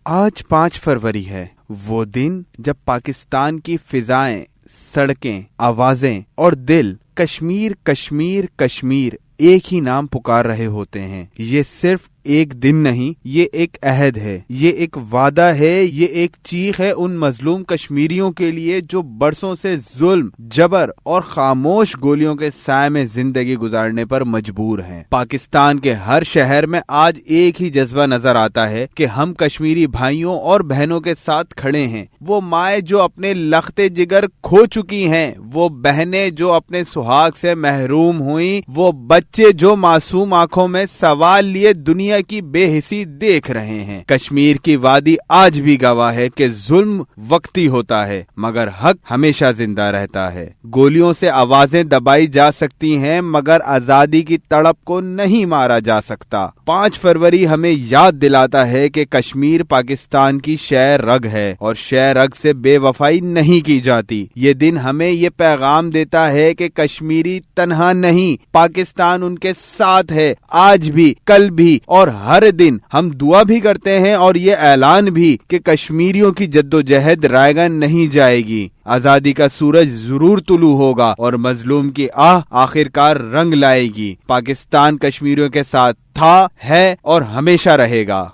آج 5 فروری ہے، وہ دن جب پاکستان کی فضائیں، سڑکیں، آوازیں اور دل کشمیر کشمیر کشمیر ایک ہی نام پکار رہے ہوتے ہیں۔ یہ صرف ایک دن نہیں، یہ ایک عہد ہے، یہ ایک وعدہ ہے، یہ ایک چیخ ہے ان مظلوم کشمیریوں کے لیے جو برسوں سے ظلم، جبر اور خاموش گولیوں کے سائے میں زندگی گزارنے پر مجبور ہیں۔ پاکستان کے ہر شہر میں آج ایک ہی جذبہ نظر آتا ہے کہ ہم کشمیری بھائیوں اور بہنوں کے ساتھ کھڑے ہیں۔ وہ مائیں جو اپنے لختے جگر کھو چکی ہیں، وہ بہنیں جو اپنے سہاگ سے محروم ہوئیں، وہ بچے جو معصوم آنکھوں میں سوال لیے دنیا کی بے حسی دیکھ رہے ہیں۔ کشمیر کی وادی آج بھی گواہ ہے کہ ظلم وقتی ہوتا ہے مگر حق ہمیشہ زندہ رہتا ہے۔ گولیوں سے آوازیں دبائی جا سکتی ہیں مگر آزادی کی تڑپ کو نہیں مارا جا سکتا۔ 5 فروری ہمیں یاد دلاتا ہے کہ کشمیر پاکستان کی شہ رگ ہے اور شہ رگ سے بے وفائی نہیں کی جاتی۔ یہ دن ہمیں یہ پیغام دیتا ہے کہ کشمیری تنہا نہیں، پاکستان ان کے ساتھ ہے، آج بھی، کل بھی اور ہر دن۔ ہم دعا بھی کرتے ہیں اور یہ اعلان بھی کہ کشمیریوں کی جدوجہد رائے گاں نہیں جائے گی۔ آزادی کا سورج ضرور طلوع ہوگا اور مظلوم کی آہ آخرکار رنگ لائے گی۔ پاکستان کشمیریوں کے ساتھ تھا، ہے اور ہمیشہ رہے گا۔